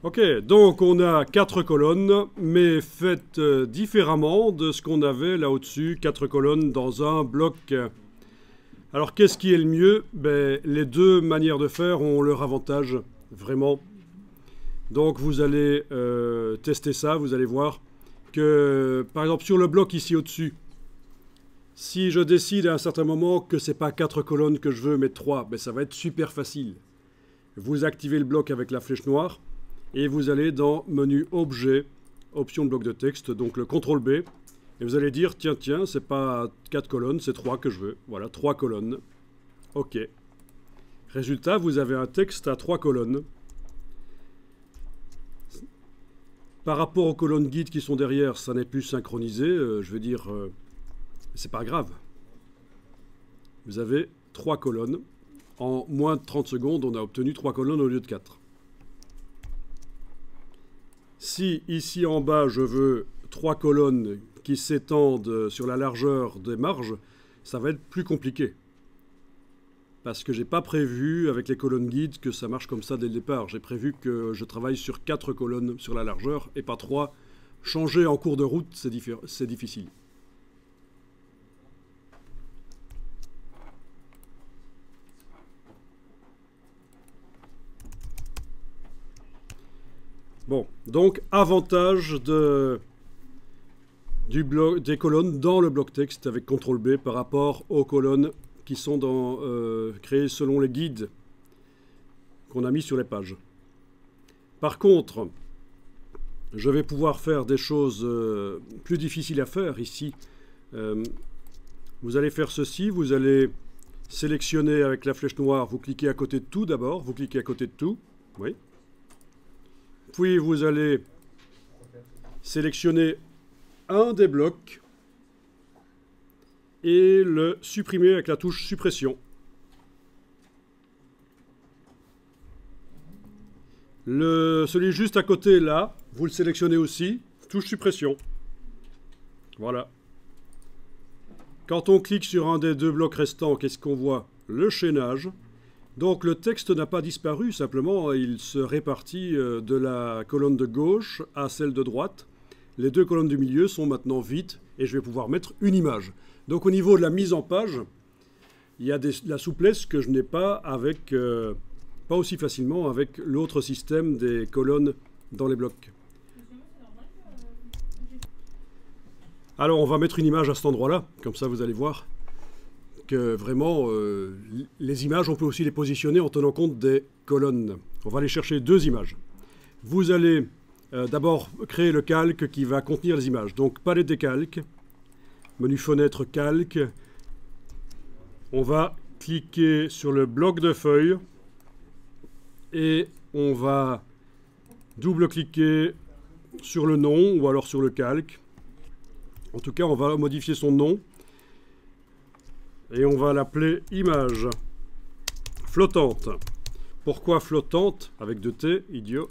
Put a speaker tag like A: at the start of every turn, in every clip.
A: Ok, donc on a 4 colonnes, mais faites différemment de ce qu'on avait là au-dessus, 4 colonnes dans un bloc. Alors qu'est-ce qui est le mieux? Les deux manières de faire ont leur avantage, vraiment. Donc vous allez tester ça, vous allez voir que, par exemple, sur le bloc ici au-dessus, si je décide à un certain moment que ce n'est pas 4 colonnes que je veux, mais 3, ça va être super facile. Vous activez le bloc avec la flèche noire, et vous allez dans menu objet, option de bloc de texte, donc le CTRL B, et vous allez dire tiens, c'est pas 4 colonnes, c'est 3 que je veux. Voilà, 3 colonnes. OK. Résultat, vous avez un texte à 3 colonnes. Par rapport aux colonnes guides qui sont derrière, ça n'est plus synchronisé. Je veux dire, c'est pas grave. Vous avez 3 colonnes. En moins de 30 secondes, on a obtenu 3 colonnes au lieu de 4. Si ici en bas, je veux 3 colonnes qui s'étendent sur la largeur des marges, ça va être plus compliqué. Parce que je n'ai pas prévu, avec les colonnes guides, que ça marche comme ça dès le départ. J'ai prévu que je travaille sur 4 colonnes sur la largeur et pas 3. Changer en cours de route, c'est difficile. Bon, donc avantage des colonnes dans le bloc texte avec CTRL B par rapport aux colonnes qui sont créées selon les guides qu'on a mis sur les pages. Par contre, je vais pouvoir faire des choses plus difficiles à faire ici. Vous allez faire ceci, vous allez sélectionner avec la flèche noire, vous cliquez à côté de tout d'abord, vous cliquez à côté de tout, oui. Puis vous allez sélectionner un des blocs et le supprimer avec la touche suppression. Celui juste à côté là, vous le sélectionnez aussi, touche suppression. Voilà. Quand on clique sur un des deux blocs restants, qu'est-ce qu'on voit? Le chaînage. Donc le texte n'a pas disparu, simplement il se répartit de la colonne de gauche à celle de droite. Les deux colonnes du milieu sont maintenant vides et je vais pouvoir mettre une image. Donc au niveau de la mise en page, il y a la souplesse que je n'ai pas pas aussi facilement avec l'autre système des colonnes dans les blocs. Alors on va mettre une image à cet endroit-là, comme ça vous allez voir que vraiment, les images, on peut aussi les positionner en tenant compte des colonnes. On va aller chercher 2 images. Vous allez d'abord créer le calque qui va contenir les images. Donc, palette des calques, menu fenêtre calque. On va cliquer sur le bloc de feuilles et on va double-cliquer sur le nom ou alors sur le calque. En tout cas, on va modifier son nom. Et on va l'appeler image flottante. Pourquoi flottante? Avec 2 T, idiot.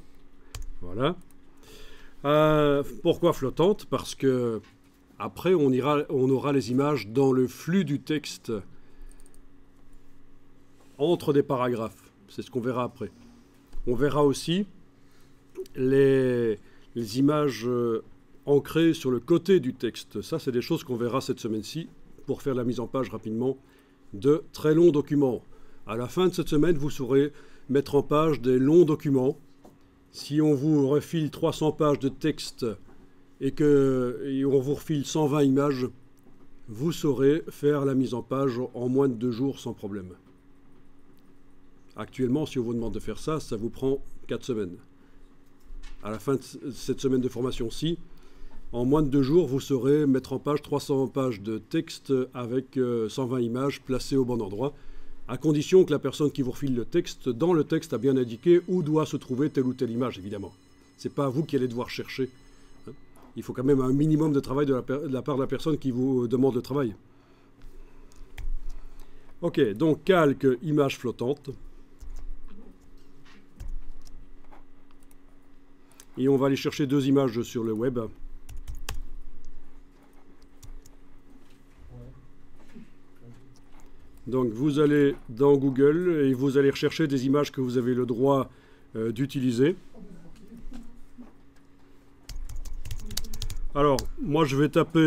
A: Voilà. Pourquoi flottante? Parce que après, on aura les images dans le flux du texte entre des paragraphes. C'est ce qu'on verra après. On verra aussi les images ancrées sur le côté du texte. Ça, c'est des choses qu'on verra cette semaine-ci pour faire la mise en page rapidement de très longs documents. À la fin de cette semaine, vous saurez mettre en page des longs documents. Si on vous refile 300 pages de texte et on vous refile 120 images, vous saurez faire la mise en page en moins de 2 jours sans problème. Actuellement, si on vous demande de faire ça, ça vous prend 4 semaines. À la fin de cette semaine de formation-ci, en moins de 2 jours, vous saurez mettre en page 300 pages de texte avec 120 images placées au bon endroit, à condition que la personne qui vous refile le texte, dans le texte, a bien indiqué où doit se trouver telle ou telle image, évidemment. Ce n'est pas vous qui allez devoir chercher. Il faut quand même un minimum de travail de la part de la personne qui vous demande le travail. Ok, donc calque, image flottante. Et on va aller chercher 2 images sur le web. Donc vous allez dans Google et vous allez rechercher des images que vous avez le droit d'utiliser. Alors, moi je vais taper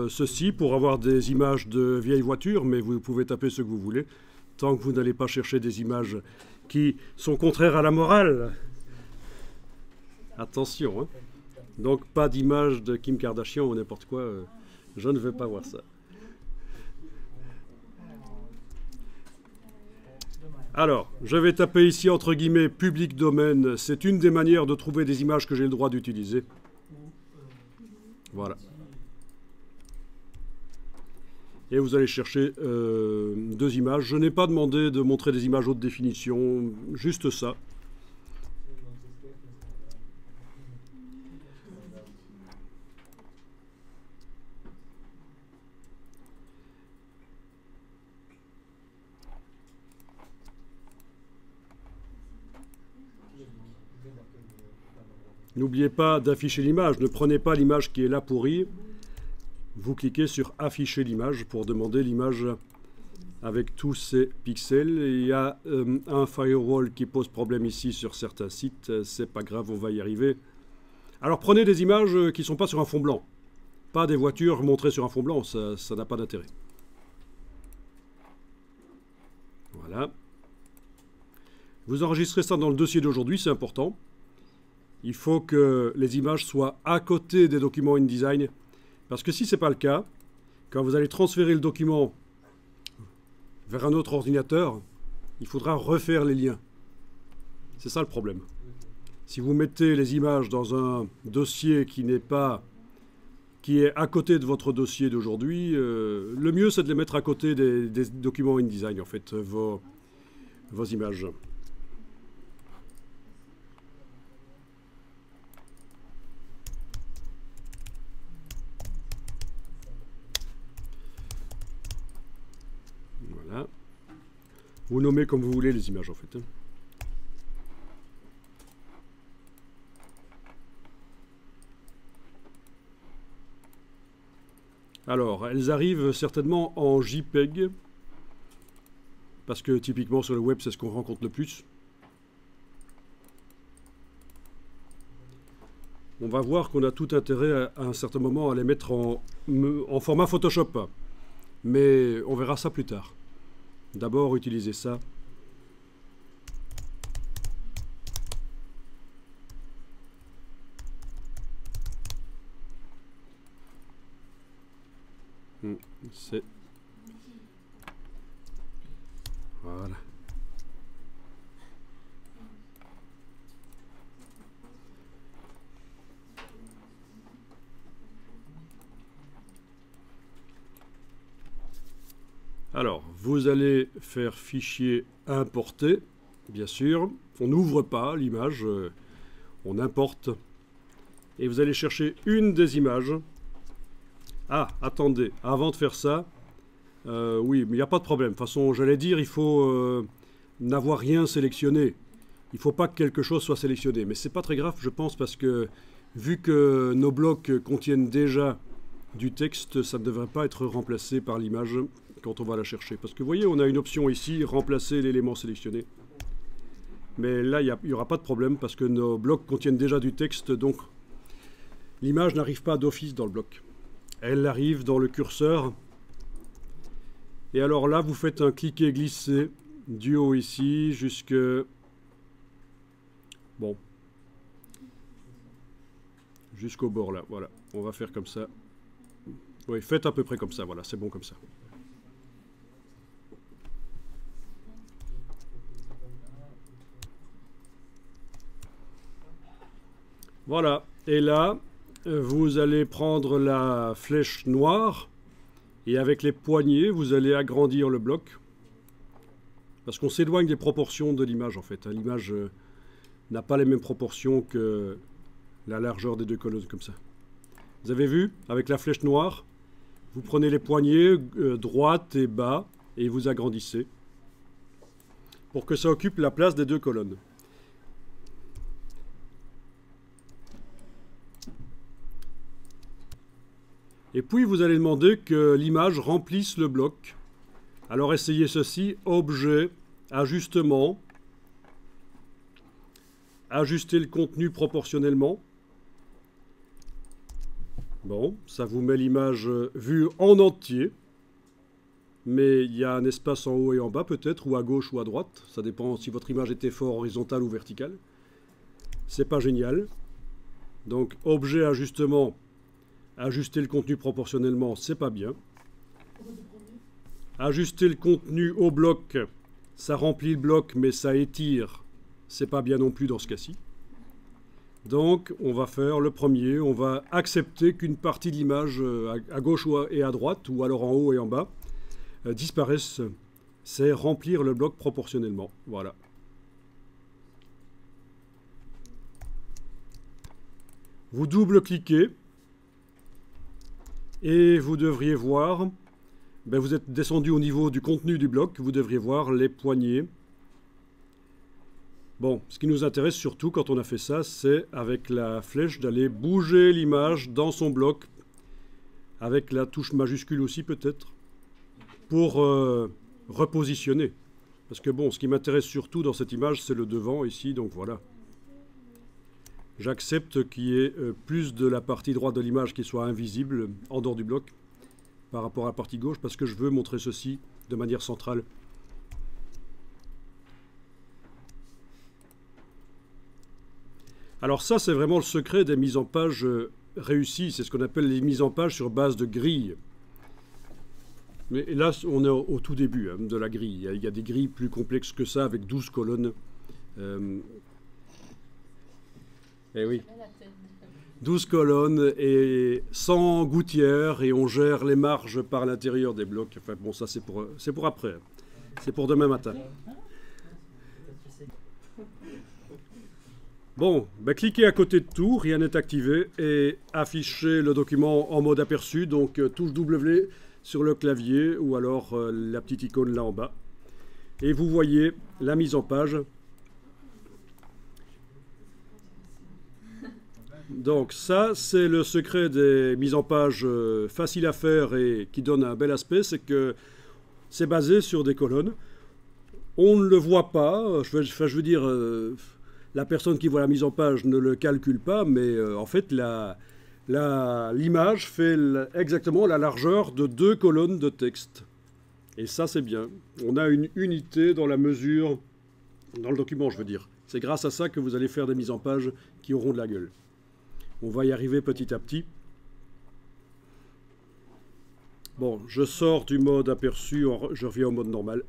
A: ceci pour avoir des images de vieilles voitures, mais vous pouvez taper ce que vous voulez, tant que vous n'allez pas chercher des images qui sont contraires à la morale. Attention, hein. Donc pas d'image de Kim Kardashian ou n'importe quoi, je ne veux pas voir ça. Alors, je vais taper ici entre guillemets public domaine. C'est une des manières de trouver des images que j'ai le droit d'utiliser. Voilà. Et vous allez chercher deux images. Je n'ai pas demandé de montrer des images haute définition, juste ça. N'oubliez pas d'afficher l'image. Ne prenez pas l'image qui est là pourrie. Vous cliquez sur afficher l'image pour demander l'image avec tous ces pixels. Il y a un firewall qui pose problème ici sur certains sites. C'est pas grave, on va y arriver. Alors prenez des images qui ne sont pas sur un fond blanc. Pas des voitures montrées sur un fond blanc, ça n'a pas d'intérêt. Voilà. Vous enregistrez ça dans le dossier d'aujourd'hui, c'est important. Il faut que les images soient à côté des documents InDesign. Parce que si ce n'est pas le cas, quand vous allez transférer le document vers un autre ordinateur, il faudra refaire les liens. C'est ça le problème. Si vous mettez les images dans un dossier qui est à côté de votre dossier d'aujourd'hui, le mieux c'est de les mettre à côté des documents InDesign, en fait, vos images. Voilà. Vous nommez comme vous voulez les images, en fait. Alors, elles arrivent certainement en JPEG, parce que typiquement sur le web, c'est ce qu'on rencontre le plus. On va voir qu'on a tout intérêt à un certain moment à les mettre en format Photoshop. Mais on verra ça plus tard. D'abord, utilisez ça. C'est... Voilà. Alors, vous allez faire fichier importer, bien sûr. On n'ouvre pas l'image, on importe. Et vous allez chercher une des images. Ah, attendez, avant de faire ça, oui, mais il n'y a pas de problème. De toute façon, j'allais dire, il faut n'avoir rien sélectionné. Il ne faut pas que quelque chose soit sélectionné. Mais ce n'est pas très grave, je pense, parce que vu que nos blocs contiennent déjà du texte, ça ne devrait pas être remplacé par l'image quand on va la chercher. Parce que vous voyez, on a une option ici, remplacer l'élément sélectionné. Mais là, il n'y aura pas de problème parce que nos blocs contiennent déjà du texte, donc l'image n'arrive pas d'office dans le bloc. Elle arrive dans le curseur. Et alors là, vous faites un cliquer-glisser du haut ici jusque... Bon. Jusqu'au bord là, voilà. On va faire comme ça. Oui, faites à peu près comme ça, voilà, c'est bon comme ça. Voilà, et là, vous allez prendre la flèche noire et avec les poignées, vous allez agrandir le bloc. Parce qu'on s'éloigne des proportions de l'image en fait. L'image n'a pas les mêmes proportions que la largeur des deux colonnes comme ça. Vous avez vu, avec la flèche noire, vous prenez les poignées droite et bas et vous agrandissez pour que ça occupe la place des deux colonnes. Et puis vous allez demander que l'image remplisse le bloc. Alors essayez ceci, objet, ajustement, ajuster le contenu proportionnellement. Bon, ça vous met l'image vue en entier. Mais il y a un espace en haut et en bas peut-être, ou à gauche ou à droite. Ça dépend si votre image était fort horizontale ou verticale. C'est pas génial. Donc, objet ajustement, ajuster le contenu proportionnellement, c'est pas bien. Ajuster le contenu au bloc, ça remplit le bloc, mais ça étire, c'est pas bien non plus dans ce cas-ci. Donc, on va faire le premier, on va accepter qu'une partie de l'image à gauche et à droite, ou alors en haut et en bas, disparaissent. C'est remplir le bloc proportionnellement. Voilà. Vous double-cliquez et vous devriez voir, vous êtes descendu au niveau du contenu du bloc, vous devriez voir les poignées. Bon, ce qui nous intéresse surtout quand on a fait ça, c'est avec la flèche d'aller bouger l'image dans son bloc, avec la touche majuscule aussi peut-être, pour repositionner. Parce que bon, ce qui m'intéresse surtout dans cette image, c'est le devant ici, donc voilà. J'accepte qu'il y ait plus de la partie droite de l'image qui soit invisible en dehors du bloc par rapport à la partie gauche, parce que je veux montrer ceci de manière centrale. Alors ça, c'est vraiment le secret des mises en page réussies. C'est ce qu'on appelle les mises en page sur base de grille. Mais là, on est au tout début de la grille. Il y a des grilles plus complexes que ça, avec 12 colonnes. Eh oui. 12 colonnes et 100 gouttières, et on gère les marges par l'intérieur des blocs. Enfin bon, ça c'est pour après. C'est pour demain matin. Bon, cliquez à côté de tout, rien n'est activé, et affichez le document en mode aperçu, donc touche W sur le clavier, ou alors la petite icône là en bas. Et vous voyez la mise en page. Donc ça, c'est le secret des mises en page faciles à faire et qui donnent un bel aspect, c'est que c'est basé sur des colonnes. On ne le voit pas, je veux dire, la personne qui voit la mise en page ne le calcule pas, mais en fait, l'image fait exactement la largeur de 2 colonnes de texte. Et ça, c'est bien. On a une unité dans la mesure, dans le document, je veux dire. C'est grâce à ça que vous allez faire des mises en page qui auront de la gueule. On va y arriver petit à petit. Bon, je sors du mode aperçu, je reviens au mode normal.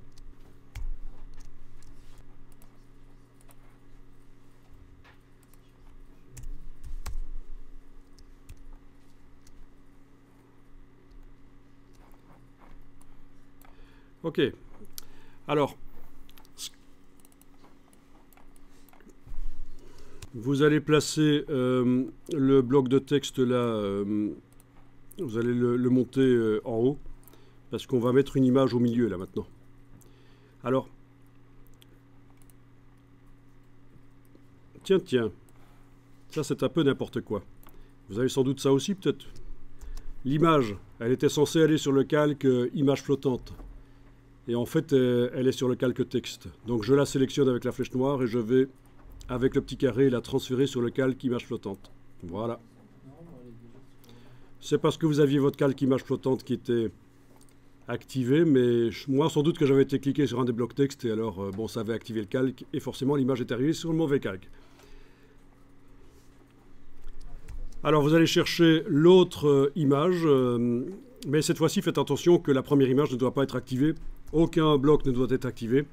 A: Ok. Alors, vous allez placer le bloc de texte là, vous allez le monter en haut, parce qu'on va mettre une image au milieu là maintenant. Alors, tiens, ça c'est un peu n'importe quoi. Vous avez sans doute ça aussi peut-être. L'image, elle était censée aller sur le calque image flottante. Et en fait, elle est sur le calque texte. Donc je la sélectionne avec la flèche noire et je vais, avec le petit carré, la transférer sur le calque image flottante. Voilà. C'est parce que vous aviez votre calque image flottante qui était activé, mais moi, sans doute que j'avais été cliqué sur un des blocs texte, et alors, bon, ça avait activé le calque, et forcément, l'image est arrivée sur le mauvais calque. Alors, vous allez chercher l'autre image, mais cette fois-ci, faites attention que la première image ne doit pas être activée. Aucun bloc ne doit être activé.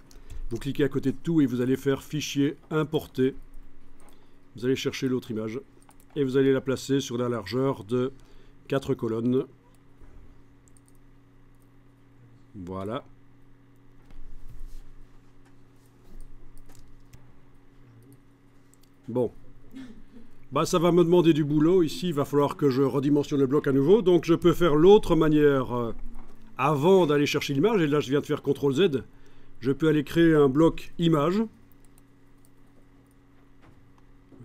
A: Vous cliquez à côté de tout et vous allez faire Fichier, Importer. Vous allez chercher l'autre image et vous allez la placer sur la largeur de 4 colonnes. Voilà. Bon. Ça va me demander du boulot. Ici, il va falloir que je redimensionne le bloc à nouveau. Donc, je peux faire l'autre manière avant d'aller chercher l'image. Et là, je viens de faire CTRL Z. Je peux aller créer un bloc image.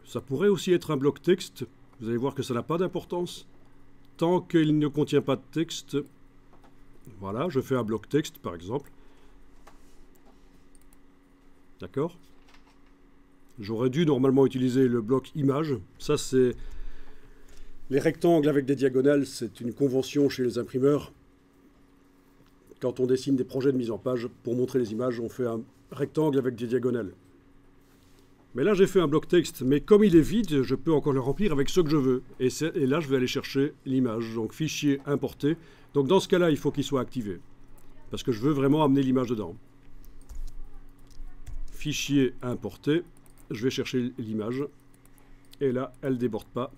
A: Ça pourrait aussi être un bloc texte. Vous allez voir que ça n'a pas d'importance. Tant qu'il ne contient pas de texte. Voilà, je fais un bloc texte, par exemple. D'accord ? J'aurais dû normalement utiliser le bloc image. Ça, c'est Les rectangles avec des diagonales, c'est une convention chez les imprimeurs. Quand on dessine des projets de mise en page, pour montrer les images, on fait un rectangle avec des diagonales. Mais là, j'ai fait un bloc texte, mais comme il est vide, je peux encore le remplir avec ce que je veux. Et là, je vais aller chercher l'image, donc fichier importé. Donc dans ce cas-là, il faut qu'il soit activé, parce que je veux vraiment amener l'image dedans. Fichier importé, je vais chercher l'image, et là, elle ne déborde pas.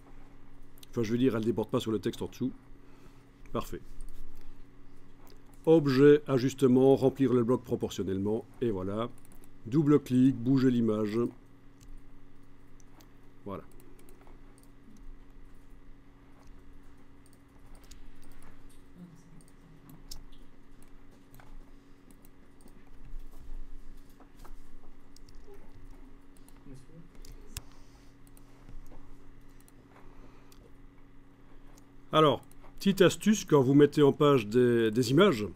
A: Enfin, je veux dire, elle ne déborde pas sur le texte en dessous. Parfait. Objet, ajustement, remplir le bloc proportionnellement, et voilà. Double-clic, bouger l'image. Voilà. Alors, petite astuce, quand vous mettez en page des images,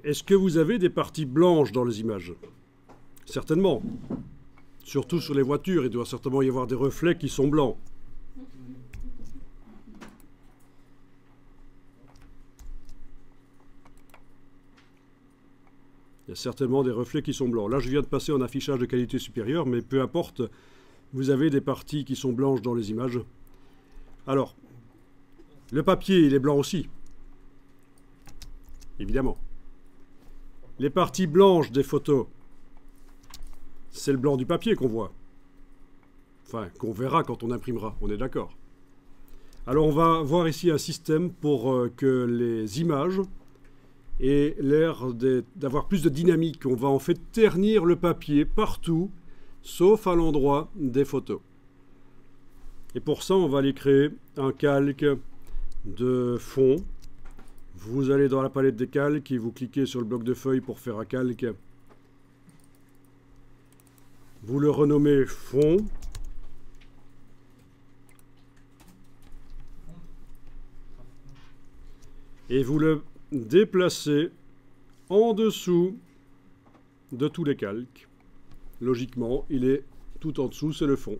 A: est-ce que vous avez des parties blanches dans les images? Certainement. Surtout sur les voitures, il doit certainement y avoir des reflets qui sont blancs. Il y a certainement des reflets qui sont blancs. Là, je viens de passer en affichage de qualité supérieure, mais peu importe, vous avez des parties qui sont blanches dans les images. Alors, le papier, il est blanc aussi. Évidemment. Les parties blanches des photos, c'est le blanc du papier qu'on voit. Enfin, qu'on verra quand on imprimera, on est d'accord. Alors on va voir ici un système pour que les images aient l'air d'avoir plus de dynamique. On va en fait ternir le papier partout, sauf à l'endroit des photos. Et pour ça, on va aller créer un calque de fond. Vous allez dans la palette des calques et vous cliquez sur le bloc de feuilles pour faire un calque. Vous le renommez fond. Et vous le déplacez en dessous de tous les calques. Logiquement, il est tout en dessous, c'est le fond.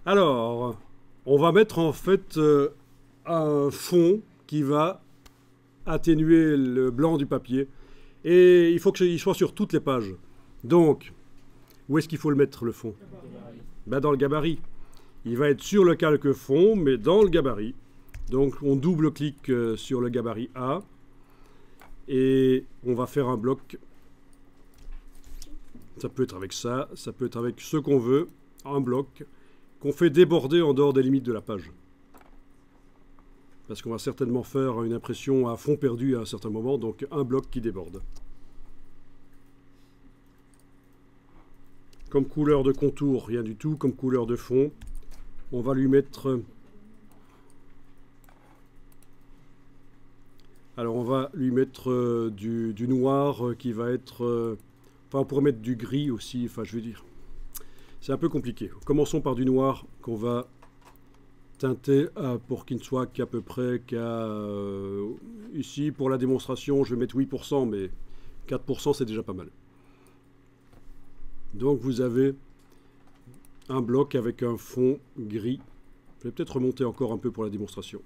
A: Alors, on va mettre en fait un fond qui va atténuer le blanc du papier. Et il faut qu'il soit sur toutes les pages. Donc, où est-ce qu'il faut le mettre, le fond? Ben, dans le gabarit. Il va être sur le calque fond, mais dans le gabarit. Donc, on double-clique sur le gabarit A. Et on va faire un bloc. Ça peut être avec ça, ça peut être avec ce qu'on veut. Un bloc qu'on fait déborder en dehors des limites de la page. Parce qu'on va certainement faire une impression à fond perdu à un certain moment, donc un bloc qui déborde. Comme couleur de contour, rien du tout. Comme couleur de fond, on va lui mettre... Alors on va lui mettre du noir qui va être... Enfin, on pourrait mettre du gris aussi, enfin je veux dire... C'est un peu compliqué. Commençons par du noir qu'on va teinter pour qu'il ne soit qu'à peu près qu'à... ici, pour la démonstration, je vais mettre 8%, mais 4% c'est déjà pas mal. Donc vous avez un bloc avec un fond gris. Je vais peut-être remonter encore un peu pour la démonstration.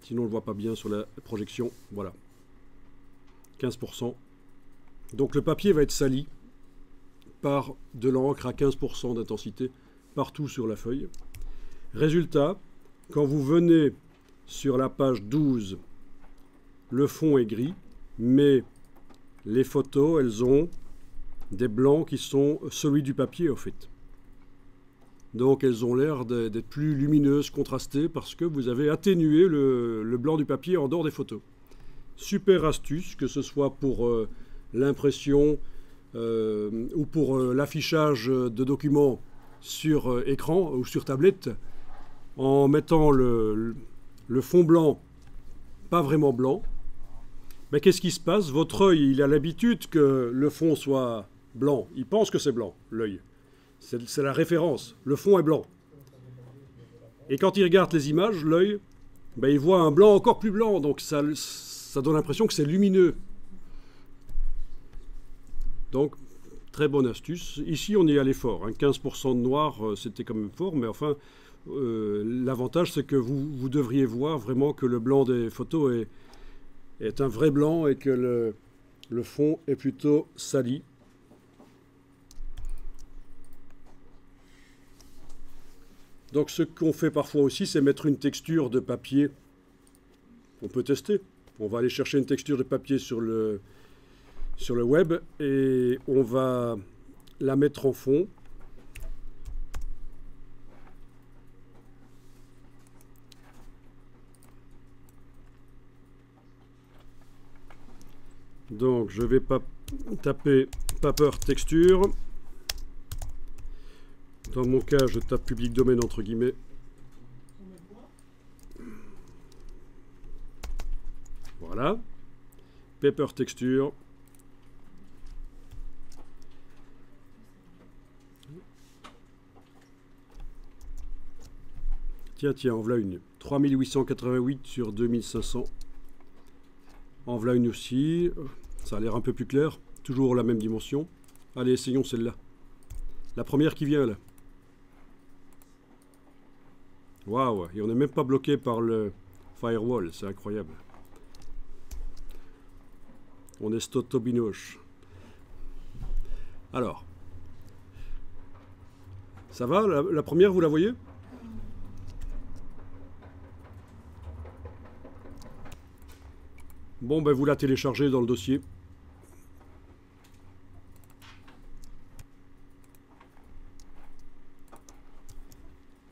A: Sinon on ne le voit pas bien sur la projection. Voilà. 15%. Donc le papier va être sali par de l'encre à 15% d'intensité partout sur la feuille. Résultat, quand vous venez sur la page 12, le fond est gris, mais les photos, elles ont des blancs qui sont celui du papier, en fait. Donc elles ont l'air d'être plus lumineuses, contrastées, parce que vous avez atténué le blanc du papier en dehors des photos. Super astuce, que ce soit pour l'impression ou pour l'affichage de documents sur écran ou sur tablette, en mettant le fond blanc, pas vraiment blanc. Mais qu'est-ce qui se passe? Votre œil, il a l'habitude que le fond soit blanc. Il pense que c'est blanc, l'œil. C'est la référence. Le fond est blanc. Et quand il regarde les images, l'œil, ben, il voit un blanc encore plus blanc, donc ça donne l'impression que c'est lumineux. Donc, très bonne astuce. Ici, on y allait fort. Hein. 15% de noir, c'était quand même fort, mais enfin, l'avantage, c'est que vous devriez voir vraiment que le blanc des photos est un vrai blanc et que le fond est plutôt sali. Donc ce qu'on fait parfois aussi, c'est mettre une texture de papier. On peut tester. On va aller chercher une texture de papier sur le web et on va la mettre en fond. Donc je vais taper Paper Texture. Dans mon cas, je tape public domaine entre guillemets. Voilà. Paper Texture. Tiens, en voilà une. 3888 sur 2500. En voilà une aussi. Ça a l'air un peu plus clair. Toujours la même dimension. Allez, essayons celle-là. La première qui vient là. Waouh, et on n'est même pas bloqué par le firewall, c'est incroyable. On est stotobinoche. Alors, ça va, la première, vous la voyez? Bon, ben vous la téléchargez dans le dossier.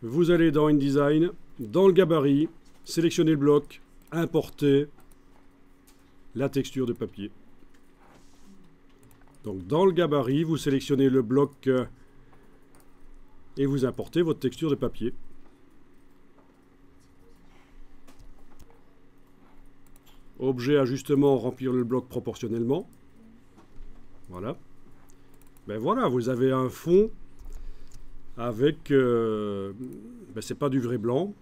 A: Vous allez dans InDesign, dans le gabarit, sélectionnez le bloc, importez la texture de papier. Donc dans le gabarit, vous sélectionnez le bloc et vous importez votre texture de papier. Objet ajustement, remplir le bloc proportionnellement. Voilà. Ben voilà, vous avez un fond avec... ben c'est pas du vrai blanc.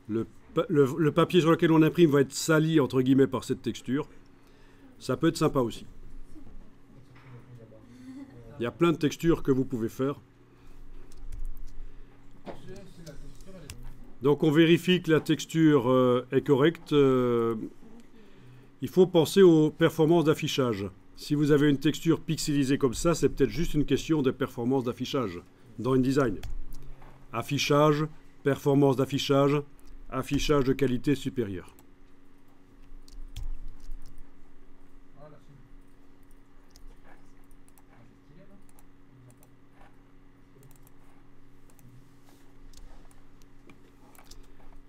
A: Le papier sur lequel on imprime va être sali, entre guillemets, par cette texture. Ça peut être sympa aussi. Il y a plein de textures que vous pouvez faire. Donc on vérifie que la texture est correcte. Il faut penser aux performances d'affichage. Si vous avez une texture pixelisée comme ça, c'est peut-être juste une question de performance d'affichage dans InDesign. Affichage, performance d'affichage, affichage de qualité supérieure.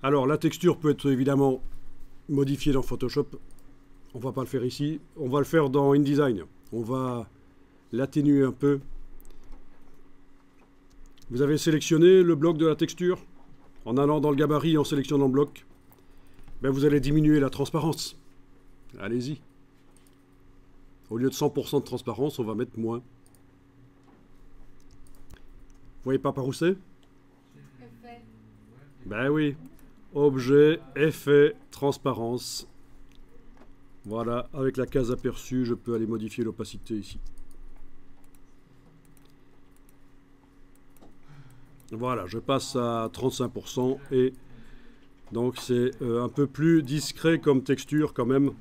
A: Alors la texture peut être évidemment modifiée dans Photoshop. On ne va pas le faire ici. On va le faire dans InDesign. On va l'atténuer un peu. Vous avez sélectionné le bloc de la texture. En allant dans le gabarit et en sélectionnant le bloc, ben vous allez diminuer la transparence. Allez-y. Au lieu de 100% de transparence, on va mettre moins. Vous voyez pas par où c'est? Ben oui. Objet, effet, transparence. Voilà, avec la case aperçue, je peux aller modifier l'opacité ici. Voilà, je passe à 35% et donc c'est un peu plus discret comme texture quand même.